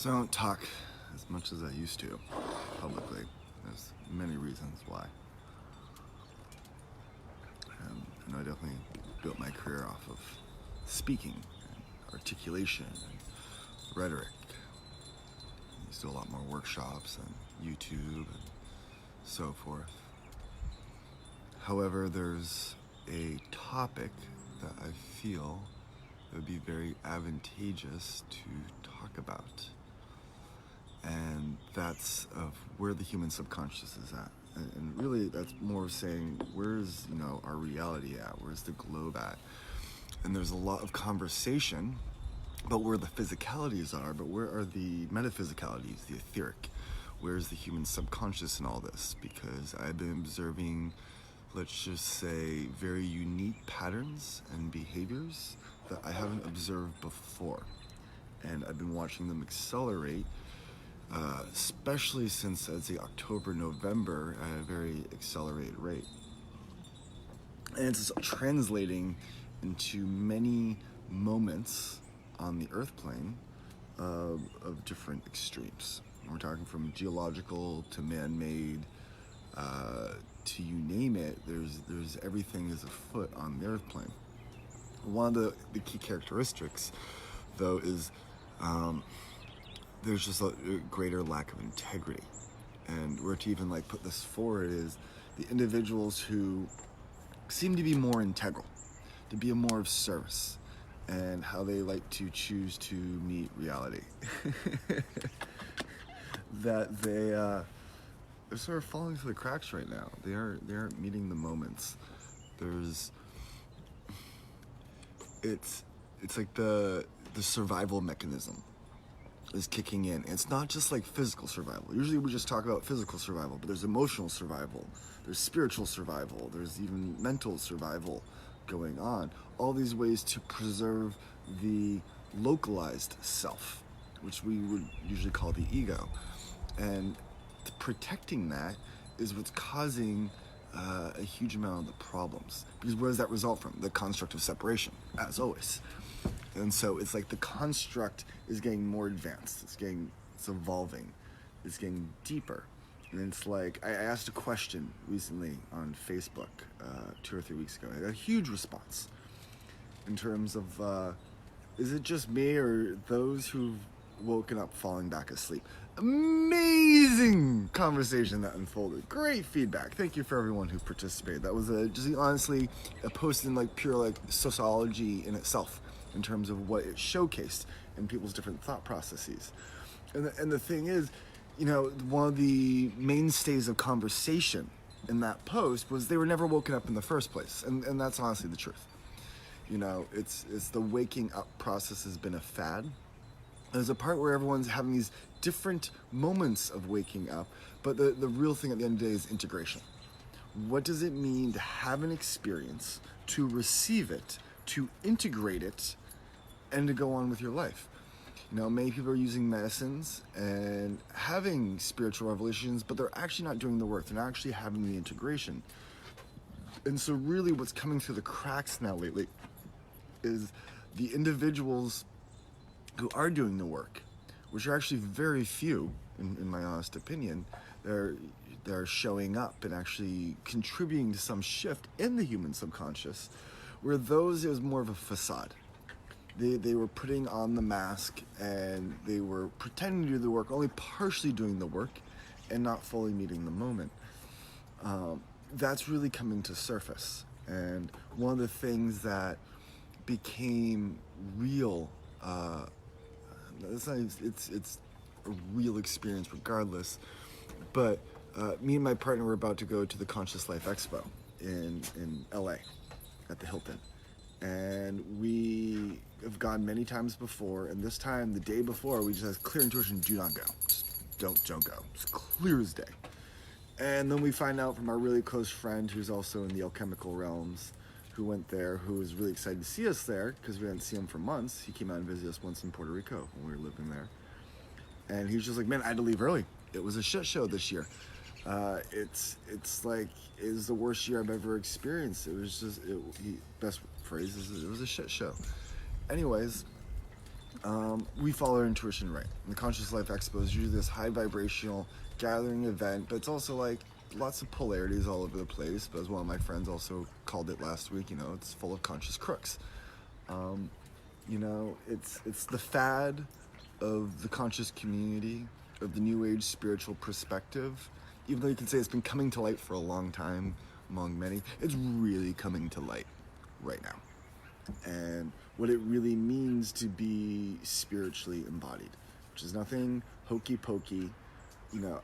So I don't talk as much as I used to publicly. There's many reasons why. I definitely built my career off of speaking and articulation and rhetoric. I used to do a lot more workshops and YouTube and so forth. However, there's a topic that I feel it would be very advantageous to talk about. And that's of where the human subconscious is at. And really that's more of saying, where's, our reality at? Where's the globe at? And there's a lot of conversation about where the physicalities are, but where are the metaphysicalities, the etheric? Where's the human subconscious in all this? Because I've been observing, let's just say, very unique patterns and behaviors that I haven't observed before. And I've been watching them accelerate, especially since, I'd say, October, November, at a very accelerated rate. And it's translating into many moments on the Earth plane of different extremes. We're talking from geological to man-made, to you name it. There's everything is afoot on the Earth plane. One of the key characteristics, though, is there's just a greater lack of integrity. And where to even put this forward is the individuals who seem to be more integral, to be more of service, and how they like to choose to meet reality. That they're sort of falling through the cracks right now. They aren't meeting the moments. It's like the survival mechanism is kicking in. It's not just like physical survival. Usually we just talk about physical survival, but there's emotional survival, there's spiritual survival, there's even mental survival going on. All these ways to preserve the localized self, which we would usually call the ego. And protecting that is what's causing a huge amount of the problems. Because where does that result from? The construct of separation, as always. And so it's like the construct is getting more advanced. It's evolving. It's getting deeper. And it's like, I asked a question recently on Facebook 2 or 3 weeks ago. I got a huge response in terms of, is it just me or those who've woken up falling back asleep? Amazing conversation that unfolded. Great feedback. Thank you for everyone who participated. That was just honestly a post in pure sociology in itself, in terms of what it showcased in people's different thought processes. And the thing is, one of the mainstays of conversation in that post was they were never woken up in the first place. And that's honestly the truth. It's the waking up process has been a fad. There's a part where everyone's having these different moments of waking up, but the real thing at the end of the day is integration. What does it mean to have an experience, to receive it, to integrate it, and to go on with your life? Many people are using medicines and having spiritual revelations, but they're actually not doing the work. They're not actually having the integration. And so really what's coming through the cracks now lately is the individuals who are doing the work, which are actually very few, in my honest opinion. They're showing up and actually contributing to some shift in the human subconscious, where those, it was more of a facade. They were putting on the mask and they were pretending to do the work, only partially doing the work and not fully meeting the moment. That's really coming to surface. And one of the things that became real, it's a real experience regardless, but me and my partner were about to go to the Conscious Life Expo in LA at the Hilton. And we have gone many times before, and this time, the day before, we just had clear intuition, do not go. Just don't go. It's clear as day. And then we find out from our really close friend who's also in the alchemical realms, who went there, who was really excited to see us there, because we hadn't seen him for months. He came out and visited us once in Puerto Rico when we were living there. And he was just like, man, I had to leave early. It was a shit show this year. It's like, it was the worst year I've ever experienced. It was just, best phrase is, it was a shit show. Anyways, we follow our intuition right. And the Conscious Life Expo is usually this high vibrational gathering event, but it's also like lots of polarities all over the place. But as one of my friends also called it last week, it's full of conscious crooks. It's the fad of the conscious community, of the New Age spiritual perspective. Even though you can say it's been coming to light for a long time among many, it's really coming to light right now. And what it really means to be spiritually embodied, which is nothing hokey pokey.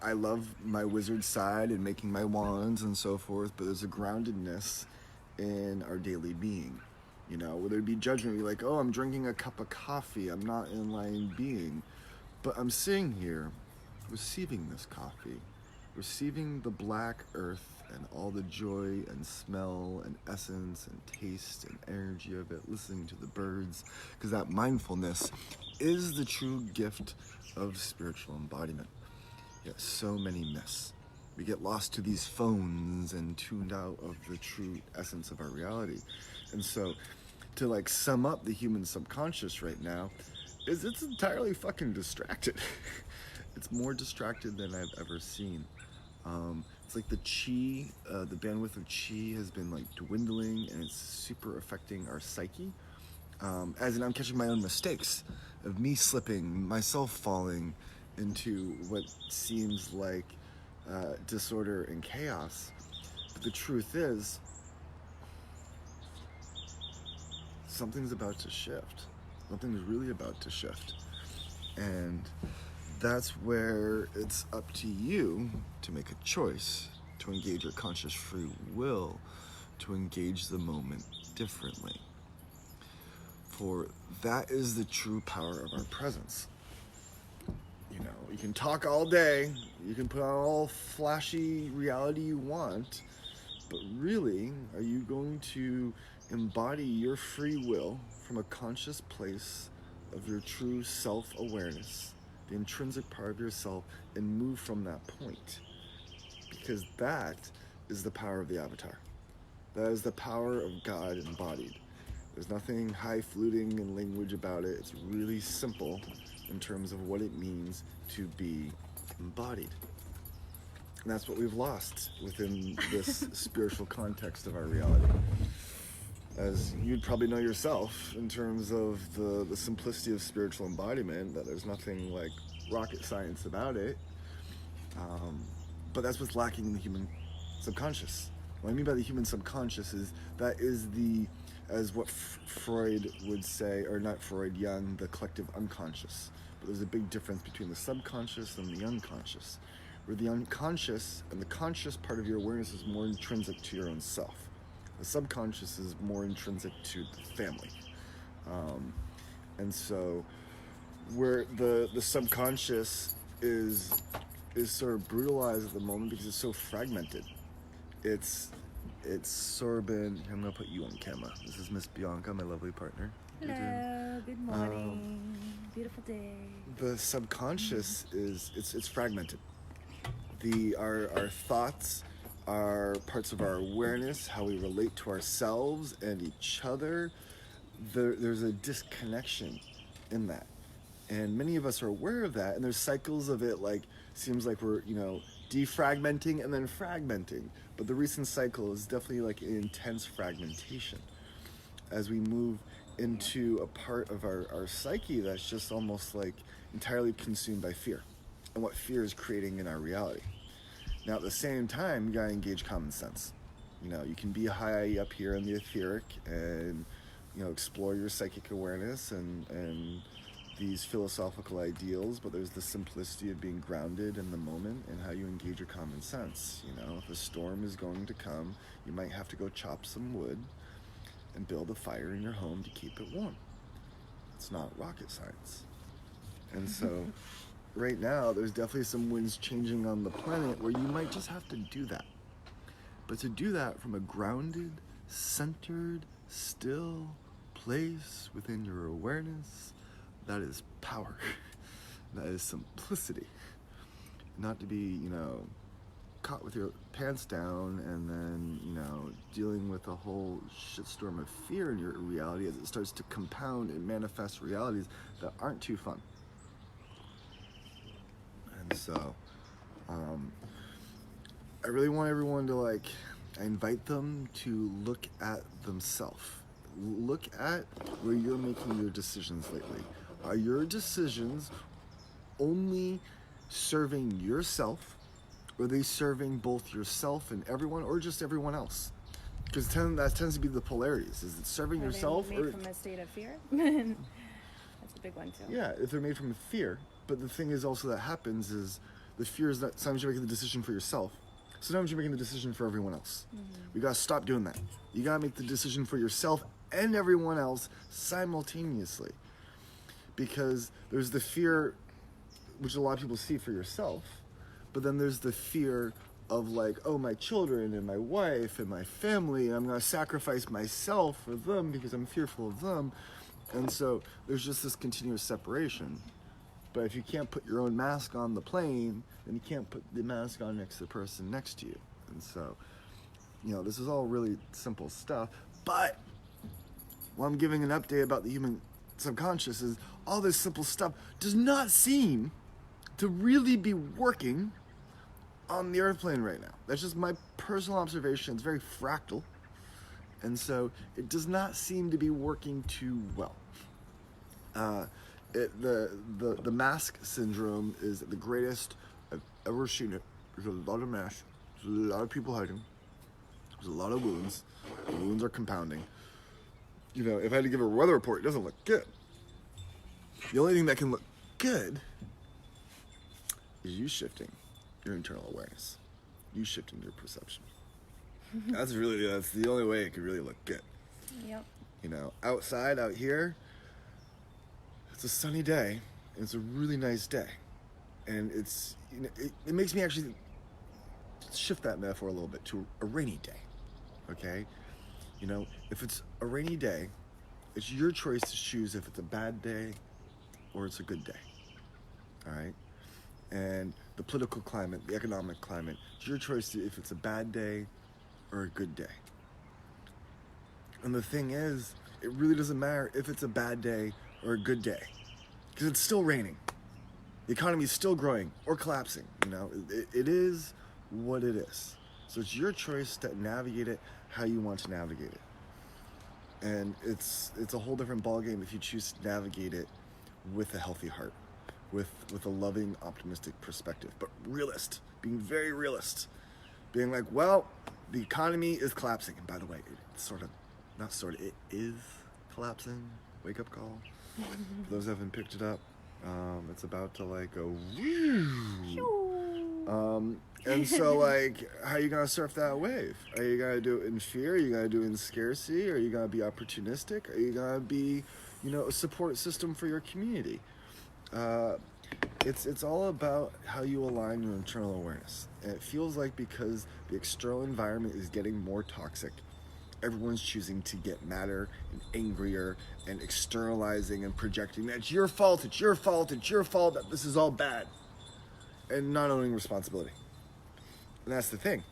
I love my wizard side and making my wands and so forth, but there's a groundedness in our daily being. Whether it be judgment, be like, oh, I'm drinking a cup of coffee, I'm not in line being, but I'm sitting here receiving this coffee, receiving the black earth and all the joy and smell and essence and taste and energy of it, listening to the birds, because that mindfulness is the true gift of spiritual embodiment. Yet so many miss. We get lost to these phones and tuned out of the true essence of our reality. And so, to sum up the human subconscious right now, is it's entirely fucking distracted. It's more distracted than I've ever seen. It's like the chi, the bandwidth of chi has been dwindling, and it's super affecting our psyche. As in, I'm catching my own mistakes of me slipping, myself falling into what seems like disorder and chaos. But the truth is, something's about to shift. Something's really about to shift. And that's where it's up to you to make a choice, to engage your conscious free will, to engage the moment differently. For that is the true power of our presence. You can talk all day, you can put on all flashy reality you want, but really, are you going to embody your free will from a conscious place of your true self-awareness, the intrinsic part of yourself, and move from that point? Because that is the power of the avatar. That is the power of God embodied. There's nothing high-fluting in language about it. It's really simple in terms of what it means to be embodied. And that's what we've lost within this spiritual context of our reality. As you'd probably know yourself, in terms of the simplicity of spiritual embodiment, that there's nothing like rocket science about it. But that's what's lacking in the human subconscious. What I mean by the human subconscious is that is as what Freud would say, or not Freud, Jung, the collective unconscious. But there's a big difference between the subconscious and the unconscious, where the unconscious and the conscious part of your awareness is more intrinsic to your own self. The subconscious is more intrinsic to the family. And so where the subconscious is sort of brutalized at the moment because it's so fragmented. It's sort of been, I'm going to put you on camera. This is Miss Bianca, my lovely partner. Hello, good morning. Beautiful day. The subconscious it's fragmented. Our thoughts, are parts of our awareness, how we relate to ourselves and each other. There's a disconnection in that. And many of us are aware of that, and there's cycles of it, seems like we're, defragmenting and then fragmenting. But the recent cycle is definitely an intense fragmentation as we move into a part of our psyche that's just almost entirely consumed by fear and what fear is creating in our reality. Now, at the same time, you gotta engage common sense. You can be high up here in the etheric and, explore your psychic awareness and these philosophical ideals, but there's the simplicity of being grounded in the moment and how you engage your common sense. If a storm is going to come, you might have to go chop some wood and build a fire in your home to keep it warm. It's not rocket science. And so right now, there's definitely some winds changing on the planet where you might just have to do that. But to do that from a grounded, centered, still place within your awareness, that is power. That is simplicity. Not to be, caught with your pants down and then, dealing with a whole shitstorm of fear in your reality as it starts to compound and manifest realities that aren't too fun. And so, I really want everyone to I invite them to look at themselves. Look at where you're making your decisions lately. Are your decisions only serving yourself? Or are they serving both yourself and everyone, or just everyone else? Because that tends to be the polarities. Is it serving yourself? Are they made from a state of fear? That's a big one too. Yeah, if they're made from fear. But the thing is also that happens is the fear is that sometimes you're making the decision for yourself. Sometimes you're making the decision for everyone else. We gotta stop doing that. You gotta make the decision for yourself and everyone else simultaneously. Because there's the fear, which a lot of people see for yourself, but then there's the fear of oh, my children and my wife and my family, and I'm gonna sacrifice myself for them because I'm fearful of them. And so there's just this continuous separation. But if you can't put your own mask on the plane, then you can't put the mask on next to the person next to you. And so, this is all really simple stuff. But while I'm giving an update about the human subconscious, is all this simple stuff does not seem to really be working on the earth plane right now. That's just my personal observation. It's very fractal. And so it does not seem to be working too well. The mask syndrome is the greatest I've ever seen it. There's a lot of masks. There's a lot of people hiding. There's a lot of wounds. The wounds are compounding. If I had to give a weather report, it doesn't look good. The only thing that can look good is you shifting your internal awareness. You shifting your perception. That's the only way it could really look good. Yep. Outside, out here, it's a sunny day, and it's a really nice day. And it's, it makes me actually shift that metaphor a little bit to a rainy day, okay? If it's a rainy day, it's your choice to choose if it's a bad day or it's a good day, all right? And the political climate, the economic climate, it's your choice to if it's a bad day or a good day. And the thing is, it really doesn't matter if it's a bad day or a good day, because it's still raining. The economy is still growing or collapsing. It is what it is. So it's your choice to navigate it how you want to navigate it. And it's a whole different ballgame if you choose to navigate it with a healthy heart, with a loving, optimistic perspective, but being very realist, being well, the economy is collapsing. And by the way, it is collapsing. Wake up call. For those who haven't picked it up, it's about to go and so how are you gonna surf that wave? Are you gonna do it in fear? Are you gonna do it in scarcity? Are you gonna be opportunistic? Are you gonna be a support system for your community? It's all about how you align your internal awareness. And it feels like because the external environment is getting more toxic, everyone's choosing to get madder and angrier and externalizing and projecting that it's your fault that this is all bad, and not owning responsibility. And that's the thing.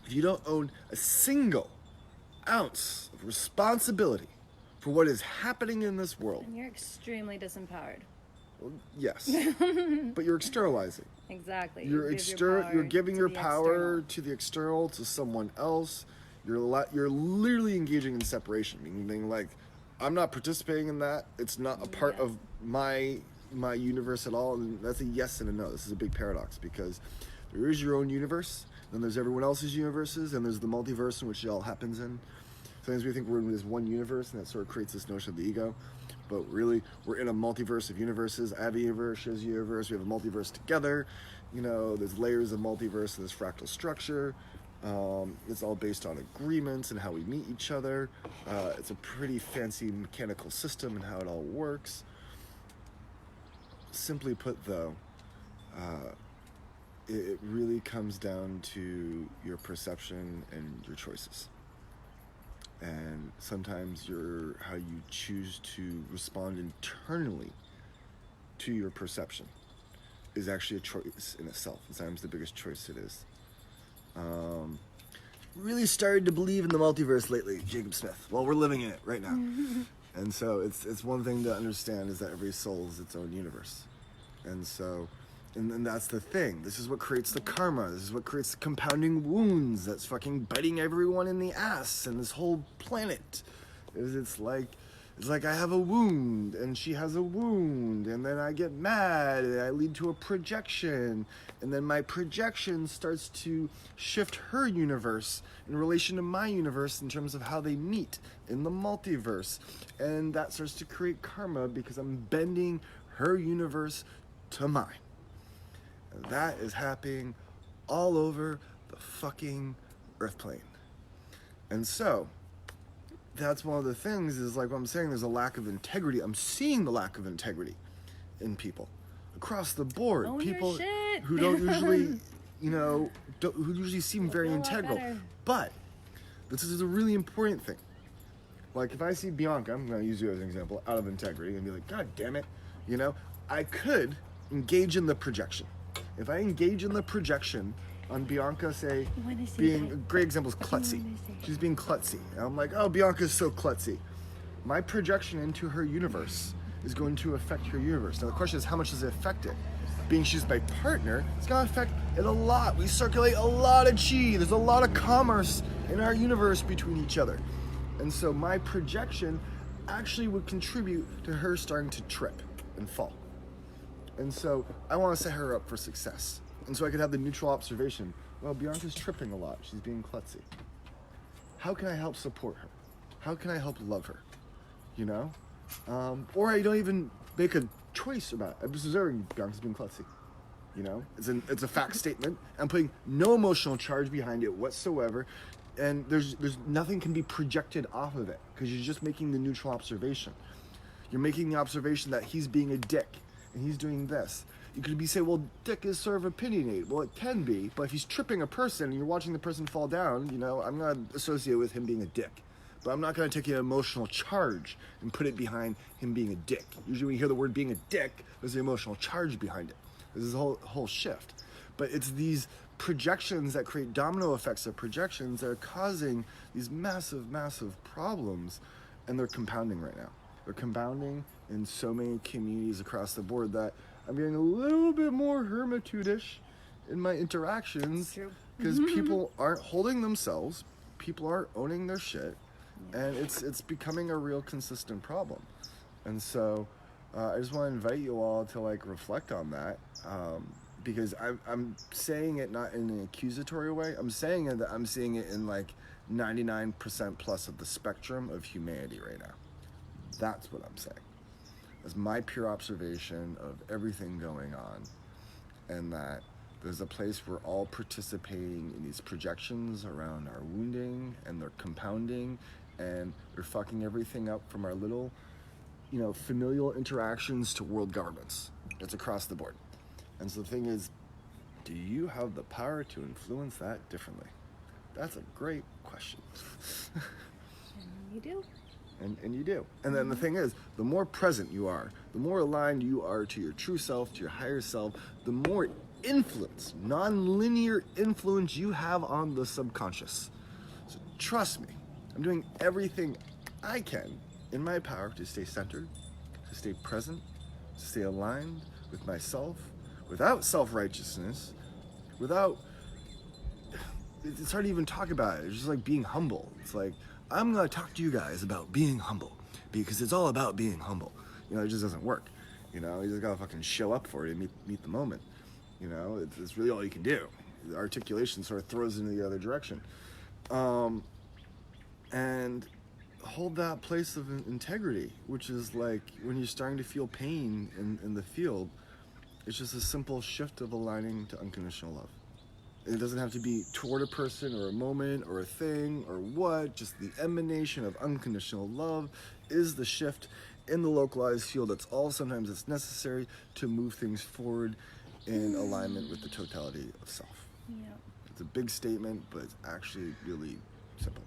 If you don't own a single ounce of responsibility for what is happening in this world, And you're extremely disempowered. well, yes, but you're externalizing. Exactly. You're giving your power to the external, to someone else. You're literally engaging in separation, meaning I'm not participating in that. It's not a part of my universe at all. And that's a yes and a no. This is a big paradox, because there is your own universe, then there's everyone else's universes, and there's the multiverse in which it all happens in. Sometimes we think we're in this one universe, and that sort of creates this notion of the ego. But really, we're in a multiverse of universes. I have a universe, she has a universe, we have a multiverse together. There's layers of multiverse in this fractal structure. It's all based on agreements and how we meet each other. It's a pretty fancy mechanical system and how it all works. Simply put, though, it really comes down to your perception and your choices. And sometimes how you choose to respond internally to your perception is actually a choice in itself. Sometimes the biggest choice it is. really started to believe in the multiverse lately, Jacob Smith. Well, we're living in it right now. And so it's one thing to understand is that every soul is its own universe. And so, and that's the thing. This is what creates the karma. This is what creates the compounding wounds that's fucking biting everyone in the ass and this whole planet. It's like I have a wound and she has a wound, and then I get mad and I lead to a projection, and then my projection starts to shift her universe in relation to my universe in terms of how they meet in the multiverse, and that starts to create karma because I'm bending her universe to mine. And that is happening all over the fucking earth plane. And so that's one of the things is like what I'm saying, there's a lack of integrity. I'm seeing the lack of integrity in people across the board. Own People your shit. who don't usually, who usually seem very Feel a lot integral. better. But this is a really important thing. Like if I see Bianca, I'm going to use you as an example, out of integrity and be like, God damn it, I could engage in the projection. If I engage in the projection on Bianca, say, Wanna see being that? a great example is klutzy. Wanna see. She's being klutzy. And I'm like, oh, Bianca's so klutzy. My projection into her universe is going to affect her universe. Now the question is, how much does it affect it? Being she's my partner, it's gonna affect it a lot. We circulate a lot of chi. There's a lot of commerce in our universe between each other. And so my projection actually would contribute to her starting to trip and fall. And so I want to set her up for success. And so I could have the neutral observation. Well, Bianca's tripping a lot. She's being klutzy. How can I help support her? How can I help love her? Or I don't even make a choice about it. I'm just observing Bianca's being klutzy. It's a fact statement. I'm putting no emotional charge behind it whatsoever. And there's nothing can be projected off of it because you're just making the neutral observation. You're making the observation that he's being a dick and he's doing this. You could be saying, well, dick is sort of opinionated. Well, it can be, but if he's tripping a person and you're watching the person fall down, I'm going to associate with him being a dick. But I'm not going to take an emotional charge and put it behind him being a dick. Usually when you hear the word being a dick, there's an emotional charge behind it. There's a whole shift. But it's these projections that create domino effects of projections that are causing these massive, massive problems, and they're compounding right now. They're compounding in so many communities across the board that I'm getting a little bit more hermitudish in my interactions because people aren't holding themselves, people aren't owning their shit, and it's becoming a real consistent problem. And so I just want to invite you all to reflect on that, because I'm saying it not in an accusatory way. I'm saying it that I'm seeing it in 99% plus of the spectrum of humanity right now. That's what I'm saying. That's my pure observation of everything going on, and that there's a place we're all participating in these projections around our wounding, and they're compounding, and they're fucking everything up from our little, familial interactions to world governments. It's across the board. And so the thing is, do you have the power to influence that differently? That's a great question. You do. And you do. And then the thing is, the more present you are, the more aligned you are to your true self, to your higher self, the more influence, non-linear influence you have on the subconscious. So trust me, I'm doing everything I can in my power to stay centered, to stay present, to stay aligned with myself, without self-righteousness, without, it's hard to even talk about it. It's just like being humble. It's like, I'm going to talk to you guys about being humble because it's all about being humble. It just doesn't work. You just got to fucking show up for it and meet the moment. It's really all you can do. The articulation sort of throws into the other direction. And hold that place of integrity, which is like when you're starting to feel pain in the field, it's just a simple shift of aligning to unconditional love. It doesn't have to be toward a person or a moment or a thing or what, just the emanation of unconditional love is the shift in the localized field. That's all sometimes it's necessary to move things forward in alignment with the totality of self. Yeah. It's a big statement, but it's actually really simple.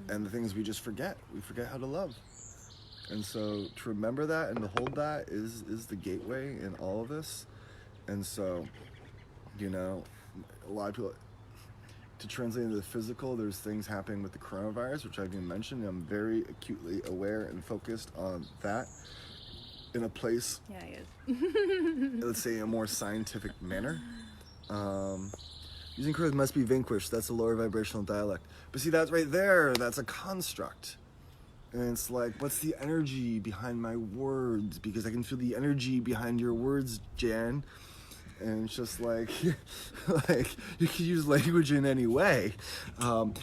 And the thing is, we just forget. We forget how to love. And so to remember that and to hold that is the gateway in all of this. And so, a lot of people, to translate into the physical, there's things happening with the coronavirus, which I've even mentioned. I'm very acutely aware and focused on that in a place, Yeah, he is. let's say, a more scientific manner. Using curves must be vanquished. That's a lower vibrational dialect. But see, that's right there. That's a construct. And it's like, what's the energy behind my words? Because I can feel the energy behind your words, Jan. And it's just like, like you can use language in any way.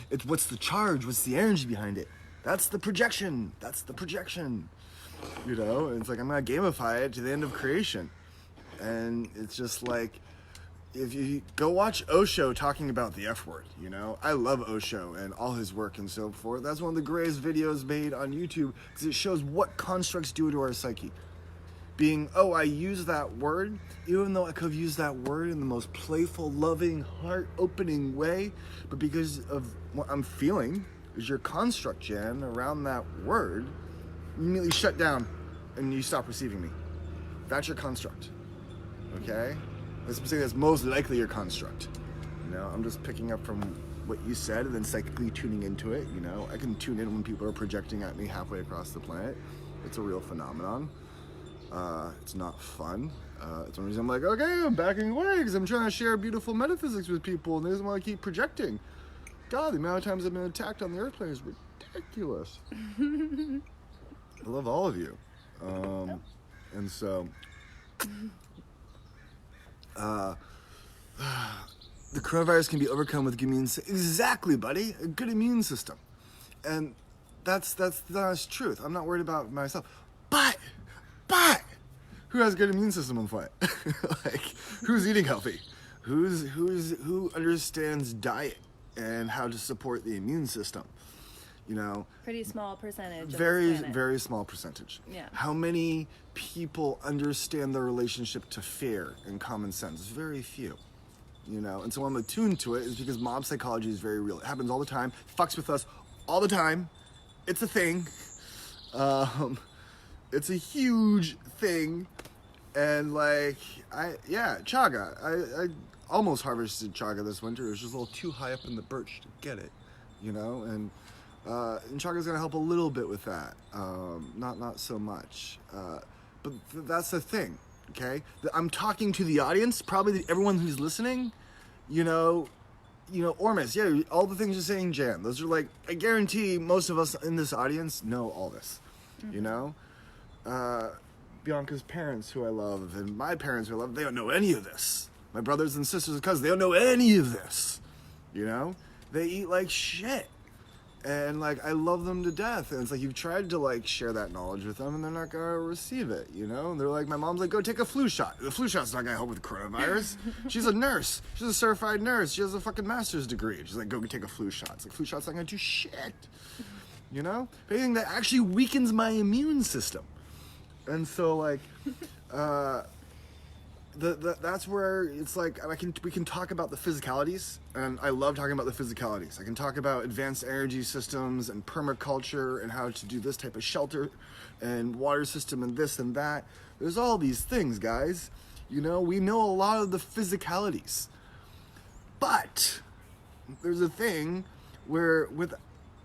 It's what's the charge? What's the energy behind it? That's the projection. That's the projection. You know, and it's like I'm gonna gamify it to the end of creation. And it's just like, if you go watch Osho talking about the F word, you know, I love Osho and all his work and so forth. That's one of the greatest videos made on YouTube because it shows what constructs do to our psyche. Being, oh, I use that word, even though I could have used that word in the most playful, loving, heart-opening way, but because of what I'm feeling, is your construct, Jan, around that word, you immediately shut down and you stop receiving me. That's your construct, okay? Let's say that's most likely your construct. You know, I'm just picking up from what you said and then psychically tuning into it, you know? I can tune in when people are projecting at me halfway across the planet. It's a real phenomenon. It's not fun. It's one reason I'm like, okay, I'm backing away because I'm trying to share beautiful metaphysics with people and they just want to keep projecting. God, the amount of times I've been attacked on the airplane is ridiculous. I love all of you. And so, the coronavirus can be overcome with a good immune system. Exactly, buddy. A good immune system. And that's the honest truth. I'm not worried about myself. But, who has a good immune system on foot? Like, who's eating healthy? Who understands diet and how to support the immune system? You know, Pretty small percentage. very small percentage. Yeah. How many people understand their relationship to fear and common sense? Very few. You know, and so I'm attuned to it is because mob psychology is very real. It happens all the time. Fucks with us all the time. It's a thing. It's a huge thing. And like, chaga. I almost harvested chaga this winter. It was just a little too high up in the birch to get it, you know, and chaga's gonna help a little bit with that. Not so much. But that's the thing, okay? I'm talking to the audience, probably everyone who's listening, you know, Ormus, yeah, all the things you're saying, Jan, those are like, I guarantee most of us in this audience know all this, you know? Bianca's parents, who I love, and my parents, who I love, they don't know any of this. My brothers and sisters and cousins, they don't know any of this, you know? They eat like shit. And like, I love them to death. And it's like, you've tried to like share that knowledge with them and they're not gonna receive it, you know? And they're like, my mom's like, go take a flu shot. The flu shot's not gonna help with coronavirus. She's a nurse. She's a certified nurse. She has a fucking master's degree. She's like, go take a flu shot. It's like, flu shot's not gonna do shit, you know? But anything that actually weakens my immune system. And so like, that's where it's like we can talk about the physicalities, and I love talking about the physicalities. I can talk about advanced energy systems and permaculture and how to do this type of shelter and water system and this and that. There's all these things, guys. You know, we know a lot of the physicalities. But there's a thing where with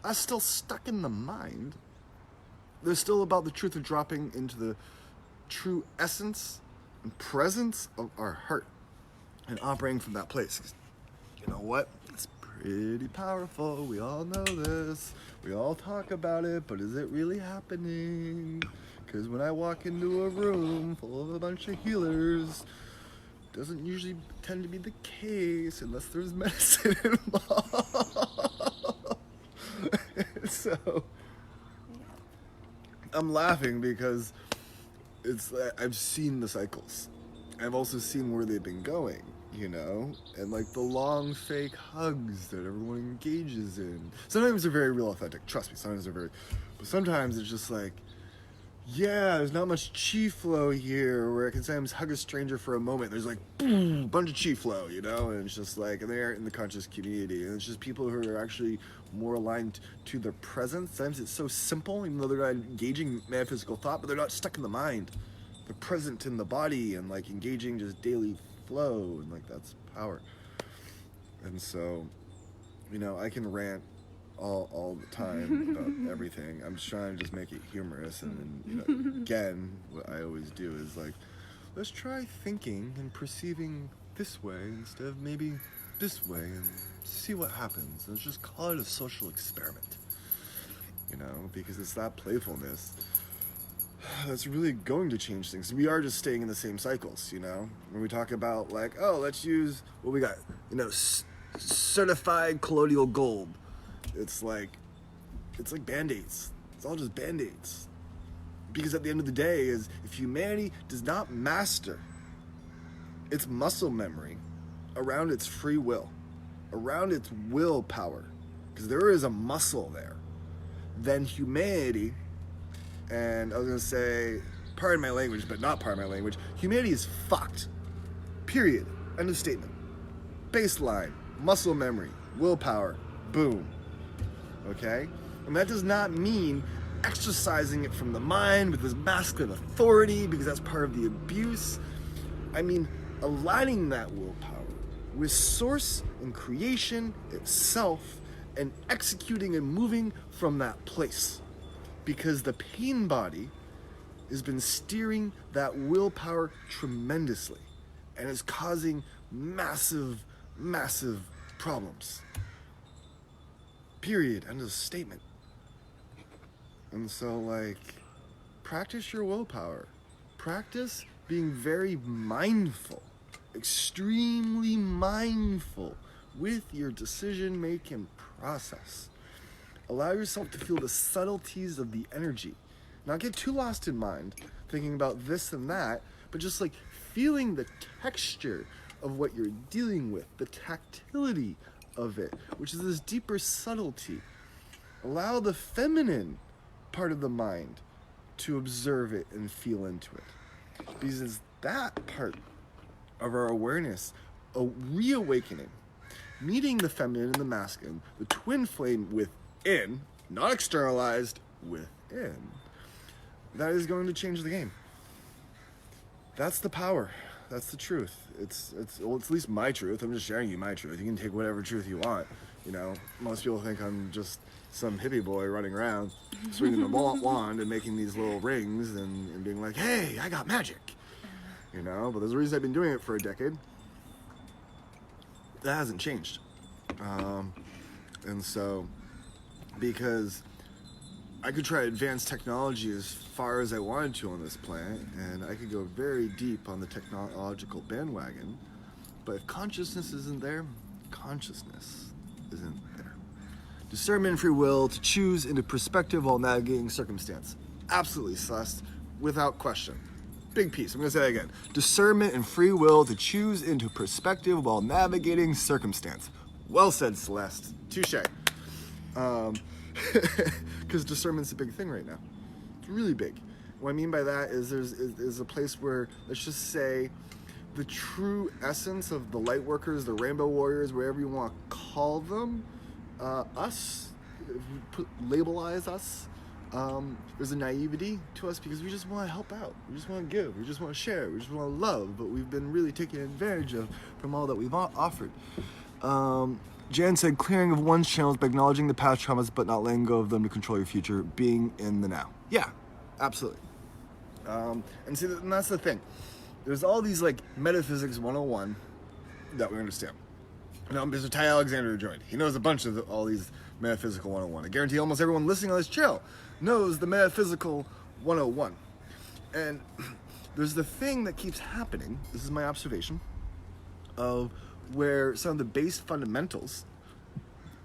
us still stuck in the mind, there's still about the truth of dropping into the true essence and presence of our heart and operating from that place. You know what? It's pretty powerful. We all know this. We all talk about it, but is it really happening? Because when I walk into a room full of a bunch of healers, it doesn't usually tend to be the case unless there's medicine involved. So I'm laughing because it's I've seen the cycles. I've also seen where they've been going, you know, and like the long fake hugs that everyone engages in. Sometimes they're very real, authentic. Trust me, sometimes they're very, but sometimes it's just like, yeah, there's not much chi flow here where I can sometimes hug a stranger for a moment. There's like, boom, bunch of chi flow, you know, and it's just like, and they aren't in the conscious community. And it's just people who are actually more aligned to their presence. Sometimes it's so simple, even though they're not engaging metaphysical thought, but they're not stuck in the mind. They're present in the body and like engaging just daily flow, and like that's power. And so You know, I can rant all the time about everything. I'm just trying to just make it humorous, and then, you know, again, what I always do is like, let's try thinking and perceiving this way instead of maybe this way, and see what happens. Let's just call it a social experiment, you know, because it's that playfulness that's really going to change things. We are just staying in the same cycles, you know. When we talk about like, oh, let's use what we got, you know, certified colloidal gold. It's like Band-Aids. It's all just Band-Aids. Because at the end of the day is, if humanity does not master its muscle memory around its free will, around its willpower, because there is a muscle there, then humanity, and I was going to say, pardon my language, but not pardon my language, humanity is fucked. Period. End of statement. Baseline, muscle memory, willpower, boom. Okay? And that does not mean exercising it from the mind with this masculine authority, because that's part of the abuse. I mean, aligning that willpower with source and creation itself, and executing and moving from that place. Because the pain body has been steering that willpower tremendously and is causing massive, massive problems. Period. End of statement. And so, like, practice your willpower. Practice being very mindful, extremely mindful with your decision-making process. Allow yourself to feel the subtleties of the energy. Not get too lost in mind, thinking about this and that, but just like feeling the texture of what you're dealing with, the tactility of it, which is this deeper subtlety. Allow the feminine part of the mind to observe it and feel into it. Because it's that part of our awareness, a reawakening, meeting the feminine and the masculine, the twin flame within, not externalized, within, that is going to change the game. That's the power. That's the truth. It's at least my truth. I'm just sharing you my truth. You can take whatever truth you want. You know, most people think I'm just some hippie boy running around, swinging a wand and making these little rings and being like, hey, I got magic. You know, but there's a reason I've been doing it for a decade. That hasn't changed. And so, because I could try advanced technology as far as I wanted to on this planet, and I could go very deep on the technological bandwagon, but if consciousness isn't there, consciousness isn't there. Discernment and free will to choose into perspective while navigating circumstance. Absolutely, Celeste, without question. Big piece. I'm going to say that again. Discernment and free will to choose into perspective while navigating circumstance. Well said, Celeste. Touche. Because discernment's a big thing right now. It's really big. What I mean by that is there's a place where, let's just say, the true essence of the light workers, the rainbow warriors, wherever you want to call them, us, labelize us, there's a naivety to us because we just want to help out. We just want to give. We just want to share. We just want to love. But we've been really taken advantage of from all that we've offered. Jan said, clearing of one's channels by acknowledging the past traumas but not letting go of them to control your future, being in the now. Yeah, absolutely. And see, and that's the thing. There's all these like metaphysics 101 that we understand. Now, Mr. Ty Alexander joined. He knows a bunch of all these metaphysical 101. I guarantee almost everyone listening on this channel knows the metaphysical 101. And there's the thing that keeps happening, this is my observation, of where some of the base fundamentals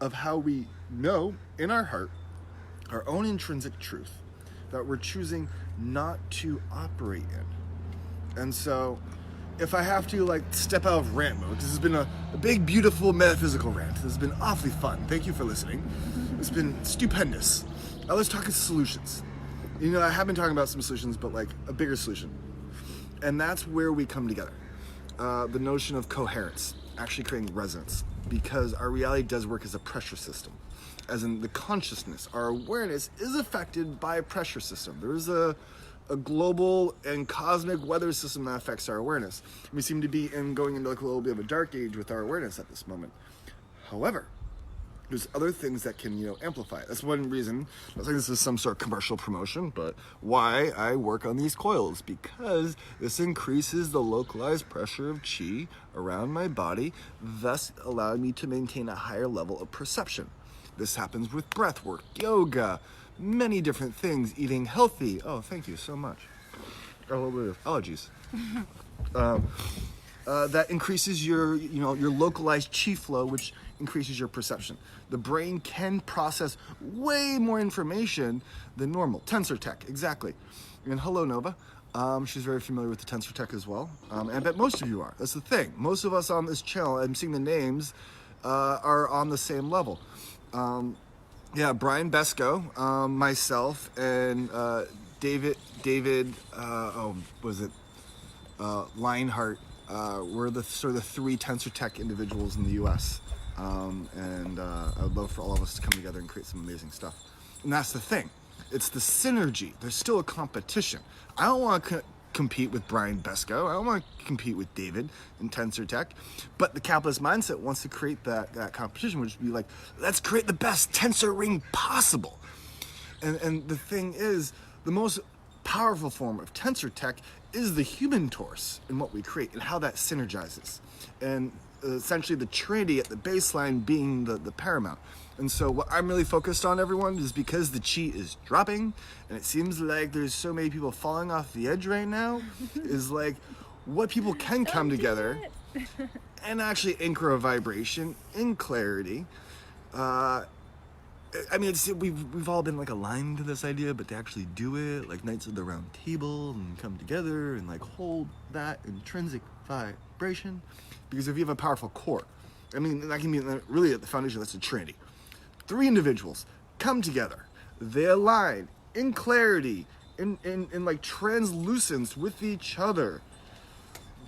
of how we know in our heart our own intrinsic truth that we're choosing not to operate in. And so if I have to like step out of rant mode, this has been a big, beautiful metaphysical rant. This has been awfully fun. Thank you for listening. It's been stupendous. Now let's talk solutions. You know, I have been talking about some solutions, but like a bigger solution. And that's where we come together. The notion of coherence, actually creating resonance, because our reality does work as a pressure system. As in the consciousness, our awareness is affected by a pressure system. There is a global and cosmic weather system that affects our awareness. We seem to be going into like a little bit of a dark age with our awareness at this moment. However, there's other things that can, amplify it. That's one reason. I'm not saying this is some sort of commercial promotion, but why I work on these coils, because this increases the localized pressure of chi around my body, thus allowing me to maintain a higher level of perception. This happens with breath work, yoga, many different things, eating healthy. Oh, thank you so much. Got a little bit of allergies. That increases your localized chi flow, which increases your perception. The brain can process way more information than normal. Tensor Tech, exactly. And hello, Nova. She's very familiar with the Tensor Tech as well. And I bet most of you are. That's the thing. Most of us on this channel, I'm seeing the names, are on the same level. Brian Besco, myself, and David, Lionheart, we're the sort of the three Tensor Tech individuals in the US. I would love for all of us to come together and create some amazing stuff. And that's the thing. It's the synergy. There's still a competition. I don't want to compete with Brian Besco. I don't want to compete with David in Tensor Tech. But the capitalist mindset wants to create that competition, which would be like, let's create the best tensor ring possible. And the thing is, the most powerful form of Tensor Tech is the human torus and what we create and how that synergizes. And essentially the trinity at the baseline being the paramount. And so what I'm really focused on, everyone, is because the chi is dropping and it seems like there's so many people falling off the edge right now, is like what people can come together and actually anchor a vibration in clarity. We've all been like aligned to this idea, but to actually do it, like Knights of the Round Table, and come together and like hold that intrinsic vibration. Because if you have a powerful core, that can be really at the foundation, that's a trinity. Three individuals come together, they align in clarity, in like translucence with each other,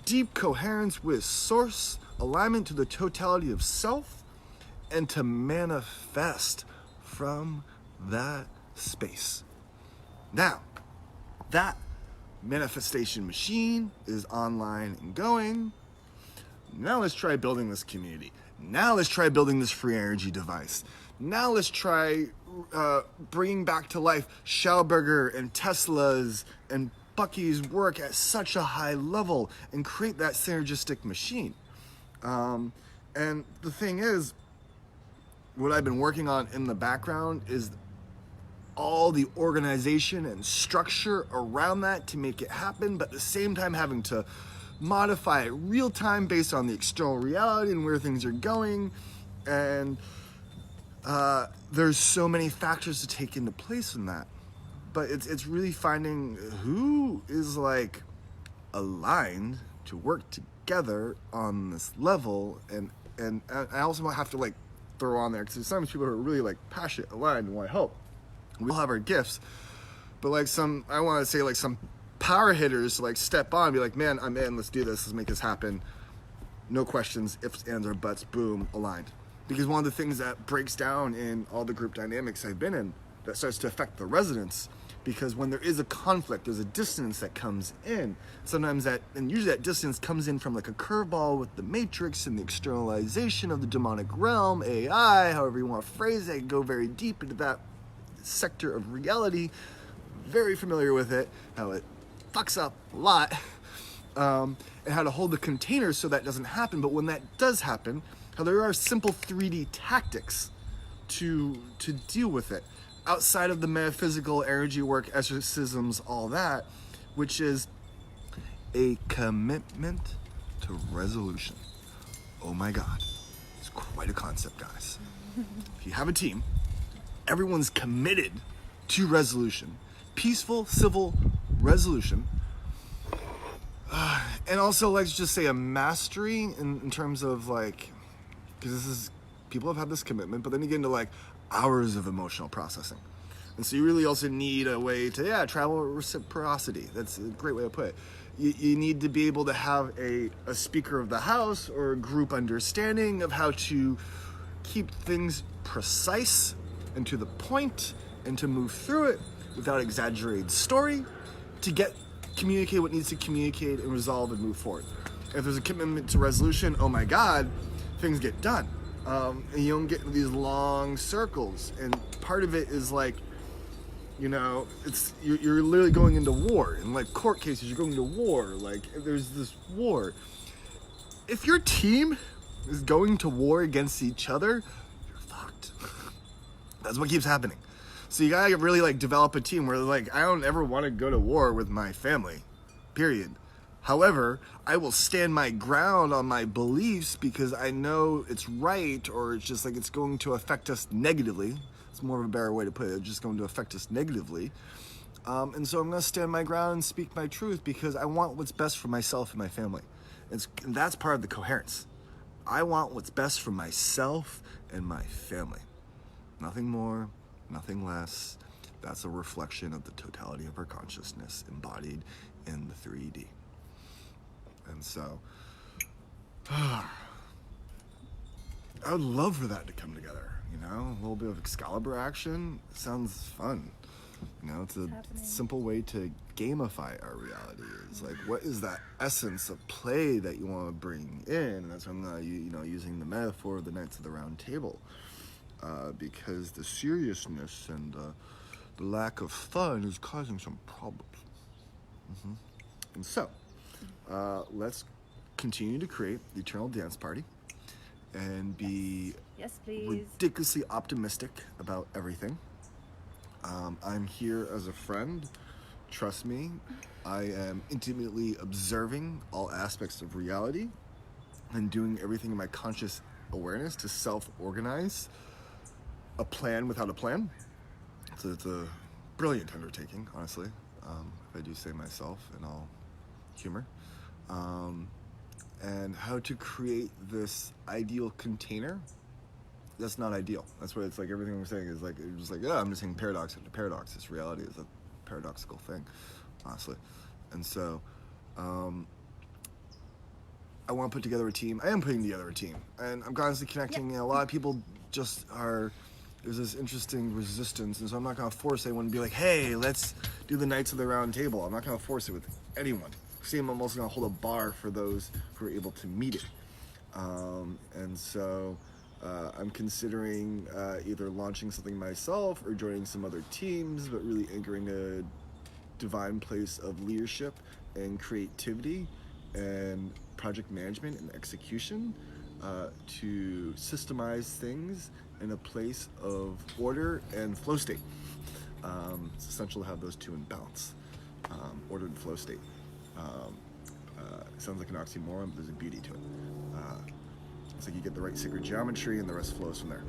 deep coherence with source, alignment to the totality of self, and to manifest from that space. Now, that manifestation machine is online and going. Now let's try building this community. Now let's try building this free energy device. Now let's try bringing back to life Schauberger and Tesla's and Bucky's work at such a high level and create that synergistic machine. And the thing is, what I've been working on in the background is all the organization and structure around that to make it happen, but at the same time having to modify it real time based on the external reality and where things are going. And there's so many factors to take into place in that. But it's really finding who is like aligned to work together on this level. And I also have to like throw on there, because some people who are really like passionate, aligned, and want to help. We all have our gifts, but like I want to say like some power hitters like step on and be like, man, I'm in, let's do this, let's make this happen. No questions, ifs, ands, or buts, boom, aligned. Because one of the things that breaks down in all the group dynamics I've been in that starts to affect the residents, because when there is a conflict, there's a dissonance that comes in. Sometimes and usually that dissonance comes in from like a curveball with the matrix and the externalization of the demonic realm, AI, however you want to phrase it, go very deep into that sector of reality. Very familiar with it, how it fucks up a lot, and how to hold the container so that doesn't happen. But when that does happen, how there are simple 3D tactics to deal with it, outside of the metaphysical energy work, exorcisms, all that, which is a commitment to resolution. Oh my God, it's quite a concept, guys. If you have a team, everyone's committed to resolution, peaceful, civil resolution, and also let's just say a mastery in terms of like, because people have had this commitment, but then you get into like hours of emotional processing. And so you really also need a way to, travel reciprocity. That's a great way to put it. You need to be able to have a speaker of the house or a group understanding of how to keep things precise and to the point and to move through it without exaggerated story to communicate what needs to communicate and resolve and move forward. If there's a commitment to resolution, oh my God, things get done. And you don't get into these long circles. And part of it is like, it's you're literally going into war. In like court cases, you're going to war. Like there's this war. If your team is going to war against each other, you're fucked. That's what keeps happening. So you gotta really like develop a team where like I don't ever want to go to war with my family, period. However, I will stand my ground on my beliefs because I know it's right, or it's just like it's going to affect us negatively. It's more of a better way to put it. It's just going to affect us negatively. And so I'm going to stand my ground and speak my truth because I want what's best for myself and my family. And that's part of the coherence. I want what's best for myself and my family. Nothing more, nothing less. That's a reflection of the totality of our consciousness embodied in the 3D. And so, I would love for that to come together. A little bit of Excalibur action sounds fun. It's a simple way to gamify our reality. It's like, what is that essence of play that you want to bring in? And that's why I'm using the metaphor of the Knights of the Round Table, because the seriousness and the lack of fun is causing some problems. And so, let's continue to create the Eternal Dance Party and be Yes, please. ridiculously optimistic about everything. I'm here as a friend. Trust me, I am intimately observing all aspects of reality and doing everything in my conscious awareness to self-organize a plan without a plan. So it's a brilliant undertaking, honestly, if I do say myself in all humor. And how to create this ideal container. That's not ideal. That's what it's like. Everything I'm saying is like, it's just like, I'm just saying paradox after paradox. This reality is a paradoxical thing, honestly. And so, I want to put together a team. I am putting together a team, and I'm constantly connecting. A lot of people just are. There's this interesting resistance, and so I'm not going to force anyone to be like, hey, let's do the Knights of the Round Table. I'm not going to force it with anyone. See, I'm also going to hold a bar for those who are able to meet it. And so I'm considering either launching something myself or joining some other teams, but really anchoring a divine place of leadership and creativity and project management and execution to systemize things in a place of order and flow state. It's essential to have those two in balance, order and flow state. It sounds like an oxymoron, but there's a beauty to it. It's like you get the right sacred geometry and the rest flows from there.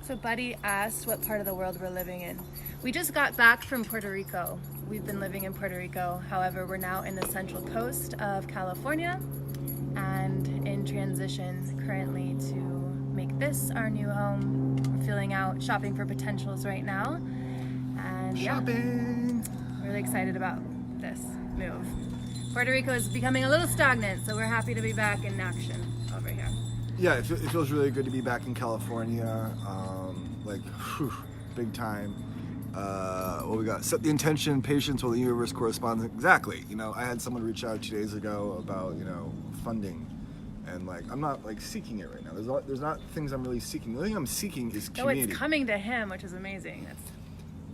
So Buddy asked what part of the world we're living in. We just got back from Puerto Rico. We've been living in Puerto Rico. However, we're now in the central coast of California and in transition currently to make this our new home. We're filling out shopping for potentials right now. And Shopping! Really excited about this move. Puerto Rico is becoming a little stagnant, so we're happy to be back in action over here. Yeah, it feels really good to be back in California. Big time. What we got? Set the intention, patience while the universe corresponds. Exactly. I had someone reach out 2 days ago about, funding. And I'm not seeking it right now. There's not things I'm really seeking. The only thing I'm seeking is community. Oh, it's coming to him, which is amazing. That's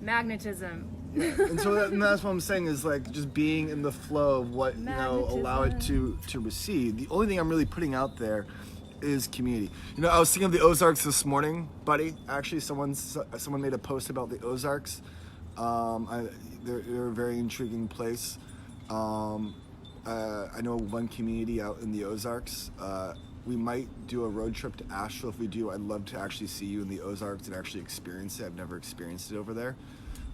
magnetism. Yeah. And so that's what I'm saying is just being in the flow of what allow it to receive. The only thing I'm really putting out there is community. I was thinking of the Ozarks this morning, Buddy. Actually, someone made a post about the Ozarks. They're a very intriguing place. I know one community out in the Ozarks. We might do a road trip to Asheville. If we do, I'd love to actually see you in the Ozarks and actually experience it. I've never experienced it over there.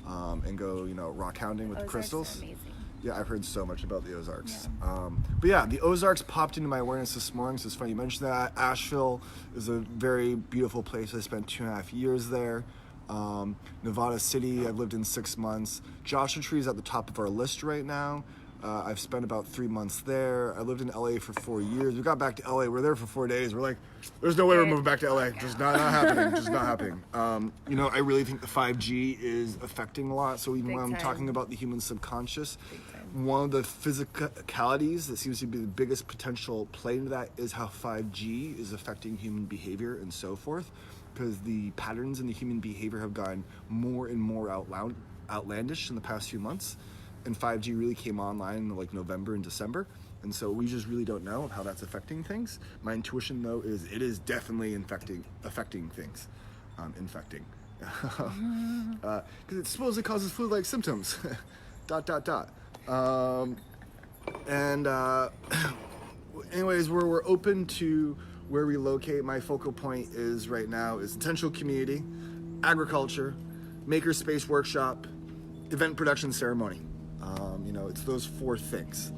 And go, rock hounding with the crystals. Amazing. Yeah, I've heard so much about the Ozarks. Yeah. But yeah, the Ozarks popped into my awareness this morning, so it's funny you mentioned that. Asheville is a very beautiful place. I spent 2.5 years there. Nevada City, I've lived in 6 months. Joshua Tree is at the top of our list right now. I've spent about 3 months there. I lived in LA for 4 years. We got back to LA. We're there for 4 days. We're like, there's no way we're moving back to LA. Just not happening. Just not happening. You know, I really think the 5G is affecting a lot. So even Big when I'm time. talking about the human subconscious, Big time. one of the physicalities that seems to be the biggest potential play into that is how 5G is affecting human behavior and so forth. Because the patterns in the human behavior have gotten more and more outlandish in the past few months. And 5G really came online in like November and December. And so we just really don't know how that's affecting things. My intuition though is it is definitely affecting things. Infecting. Because it supposedly causes flu-like symptoms. ... Anyways, we're open to where we locate. My focal point is right now is intentional community, agriculture, makerspace workshop, event production ceremony. You know, it's those 4 things.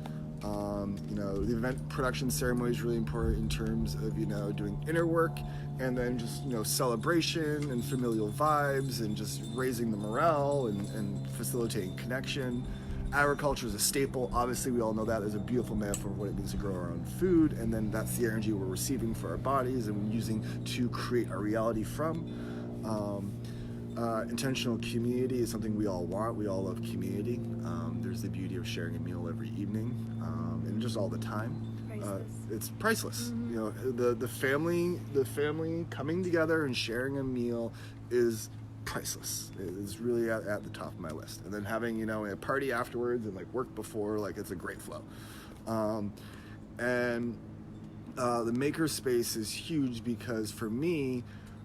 You know, the event production ceremony is really important in terms of, you know, doing inner work and then just, you know, celebration and familial vibes and just raising the morale and facilitating connection. Agriculture is a staple. Obviously, we all know that. There's a beautiful metaphor of what it means to grow our own food, and then that's the energy we're receiving for our bodies and using to create our reality from. Intentional community is something we all want. We all love community. There's the beauty of sharing a meal every evening, and just all the time. It's priceless. You know, the family coming together and sharing a meal is priceless. It's really at the top of my list. And then having, you know, a party afterwards and like work before, like it's a great flow. The makerspace is huge because for me,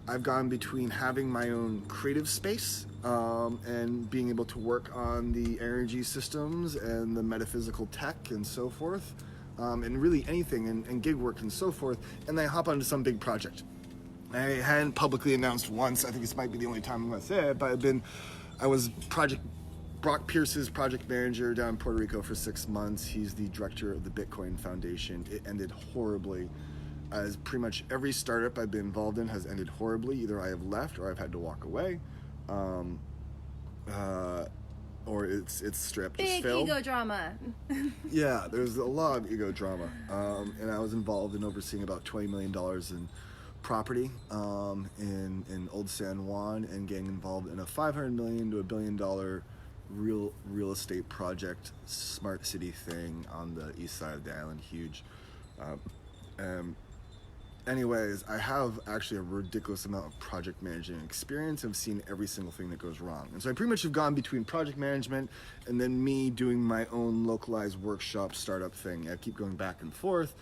I've gone between having my own creative space and being able to work on the energy systems and the metaphysical tech and so forth, and really anything and gig work and so forth, and then I hop onto some big project. I hadn't publicly announced once. I think this might be the only time I'm going to say it, but I was Brock Pierce's project manager down in Puerto Rico for 6 months. He's the director of the Bitcoin Foundation. It ended horribly, as pretty much every startup I've been involved in has ended horribly. Either I have left or I've had to walk away, or it's straight up just Big failed. ego drama. Yeah, there's a lot of ego drama, and I was involved in overseeing about $20 million in property in Old San Juan, and getting involved in a $500 million to $1 billion real estate project, smart city thing on the east side of the island. Huge. Anyways, I have actually a ridiculous amount of project managing experience. I've seen every single thing that goes wrong. And so I pretty much have gone between project management and then me doing my own localized workshop startup thing. I keep going back and forth.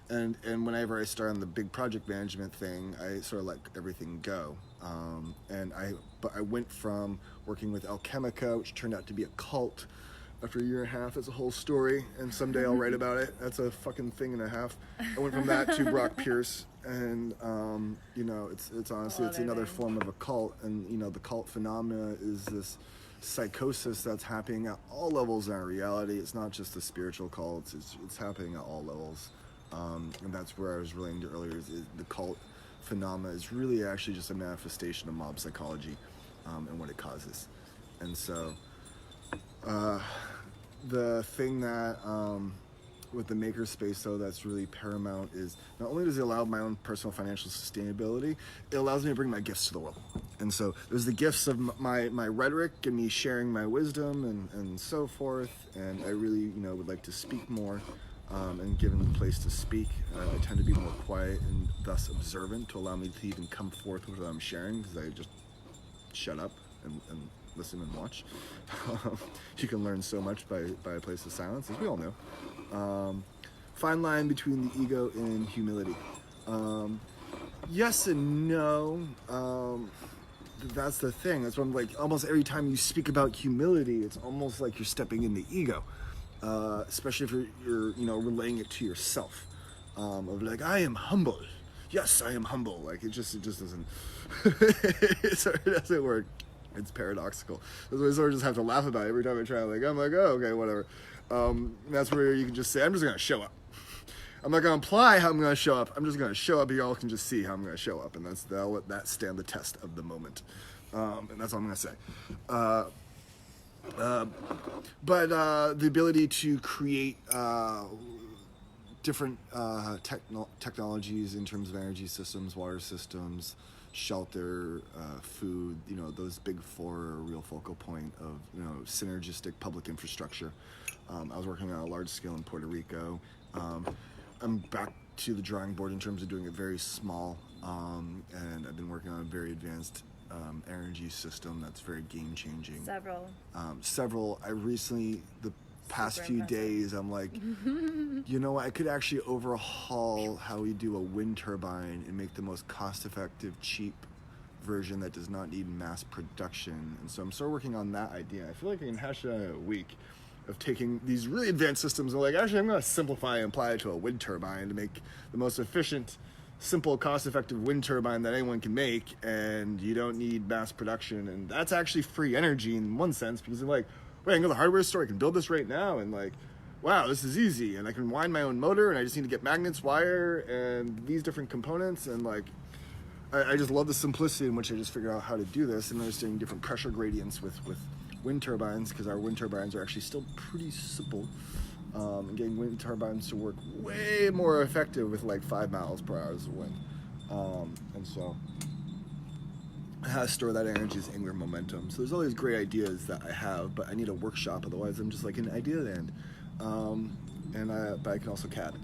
And whenever I start on the big project management thing, I sort of let everything go. But I went from working with Alchemica, which turned out to be a cult. After a year and a half, it's a whole story, and someday I'll write about it. That's a fucking thing and a half. I went from that to Brock Pierce, and you know, it's honestly it's another form of a cult, and you know, the cult phenomena is this psychosis that's happening at all levels in our reality. It's not just the spiritual cults; it's happening at all levels, and that's where I was relating to earlier. Is the cult phenomena is really actually just a manifestation of mob psychology, and what it causes, and so. The thing that with the makerspace though that's really paramount is not only does it allow my own personal financial sustainability, it allows me to bring my gifts to the world. And so there's the gifts of my rhetoric and me sharing my wisdom and so forth, and I really, you know, would like to speak more, and given the place to speak, I tend to be more quiet and thus observant to allow me to even come forth with what I'm sharing, because I just shut up and listen and watch. You can learn so much by a place of silence, as we all know. Fine line between the ego and humility. Yes and no. That's the thing. That's what I'm like. Almost every time you speak about humility, it's almost like you're stepping in the ego, especially if you're you know, relaying it to yourself. Of like, I am humble. Yes, I am humble. Like it just doesn't. It doesn't work. It's paradoxical. That's why I sort of just have to laugh about it every time I try. I'm like, oh, okay, whatever. That's where you can just say, I'm just going to show up. I'm not going to imply how I'm going to show up. I'm just going to show up, and y'all can just see how I'm going to show up. And I'll let that stand the test of the moment. And that's all I'm going to say. But the ability to create different technologies in terms of energy systems, water systems, shelter, food, those big four are a real focal point of, synergistic public infrastructure. I was working on a large scale in Puerto Rico. I'm back to the drawing board in terms of doing it very small, and I've been working on a very advanced energy system that's very game changing. Several. I recently, the past Super few impressive. days, I'm like, I could actually overhaul how we do a wind turbine and make the most cost effective, cheap version that does not need mass production. And so I'm sort of working on that idea. I feel like I can hash it out in a week of taking these really advanced systems and actually I'm going to simplify and apply it to a wind turbine to make the most efficient, simple, cost-effective wind turbine that anyone can make, and you don't need mass production. And that's actually free energy in one sense, because I'm like, wait, I can go to the hardware store, I can build this right now, and wow, this is easy, and I can wind my own motor, and I just need to get magnets, wire, and these different components, and I just love the simplicity in which I just figured out how to do this, and understanding different pressure gradients with wind turbines, because our wind turbines are actually still pretty simple, and getting wind turbines to work way more effective with 5 miles per hour of wind. And so how to store that energy is angular momentum. So there's all these great ideas that I have, but I need a workshop, otherwise I'm just in idea land. But I can also CAD.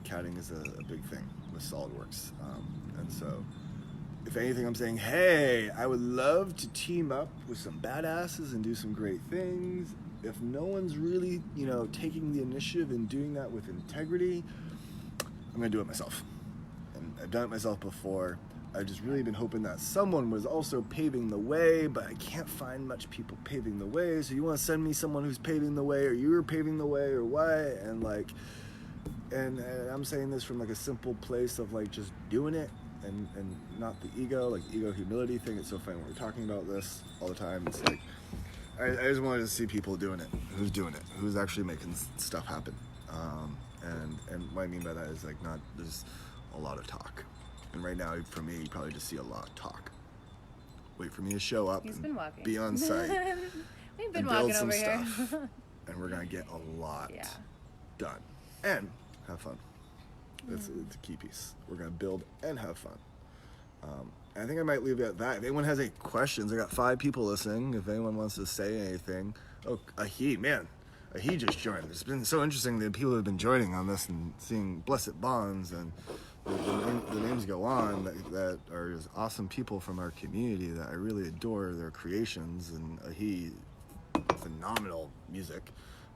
CADing is a big thing with SolidWorks. And so if anything, I'm saying, hey, I would love to team up with some badasses and do some great things. If no one's really, taking the initiative and doing that with integrity, I'm gonna do it myself. And I've done it myself before. I've just really been hoping that someone was also paving the way, but I can't find much people paving the way. So you want to send me someone who's paving the way, or you're paving the way, or what? And and I'm saying this from a simple place of just doing it, and not the ego, ego humility thing. It's so funny when we're talking about this all the time. It's I just wanted to see people doing it. Who's doing it? Who's actually making stuff happen? And what I mean by that is not there's a lot of talk. And right now, for me, you probably just see a lot of talk. Wait for me to show up He's and been walking. be on site We've been and build walking some over here. stuff. And we're going to get a lot Yeah. done. And have fun. It's a key piece. We're going to build and have fun. And I think I might leave it at that. If anyone has any questions, I got 5 people listening. If anyone wants to say anything. Oh, Ahi just joined. It's been so interesting that people have been joining on this and seeing Blessed Bonds, and the names go on that are just awesome people from our community that I really adore their creations, and Ahi, phenomenal music.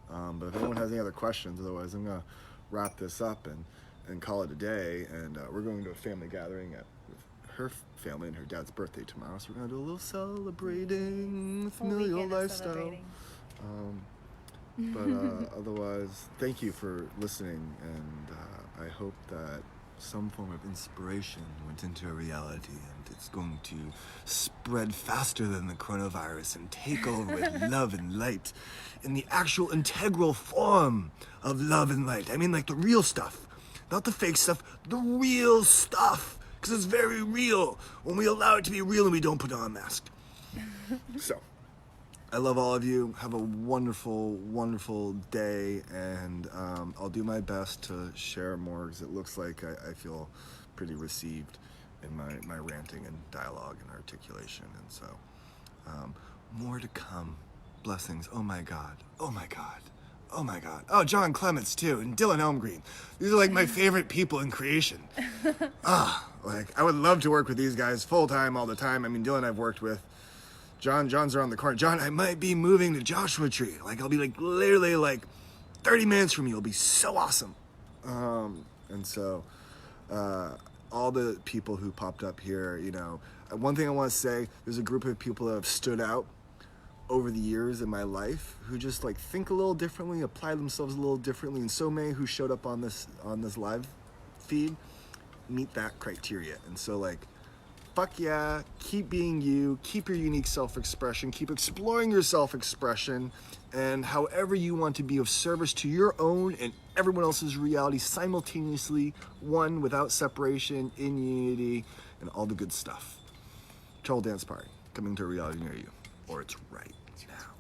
But if anyone has any other questions, otherwise I'm gonna wrap this up and call it a day. And we're going to a family gathering with her family and her dad's birthday tomorrow, so we're gonna do a little celebrating familial weekend of lifestyle. celebrating. But otherwise, thank you for listening, and I hope that some form of inspiration went into a reality, and it's going to spread faster than the coronavirus and take over with love and light in the actual integral form of love and light. I mean, the real stuff, not the fake stuff, the real stuff, because it's very real when we allow it to be real and we don't put on a mask. So I love all of you. Have a wonderful, wonderful day, and I'll do my best to share more, because it looks like I feel pretty received in my ranting and dialogue and articulation. And so more to come. Blessings. Oh my God. Oh my God. Oh my God. Oh, John Clements too, and Dylan Elmgreen. These are my favorite people in creation. I would love to work with these guys full time all the time. I mean, Dylan I've worked with. John's around the corner. John, I might be moving to Joshua Tree. I'll be literally 30 minutes from you. It'll be so awesome. And so all the people who popped up here, one thing I want to say, there's a group of people that have stood out over the years in my life who just think a little differently, apply themselves a little differently, and so many who showed up on this live feed meet that criteria. And so fuck yeah, keep being you, keep your unique self-expression, keep exploring your self-expression, and however you want to be of service to your own and everyone else's reality simultaneously, one without separation, in unity, and all the good stuff. Troll Dance Party, coming to a reality near you, or it's right now.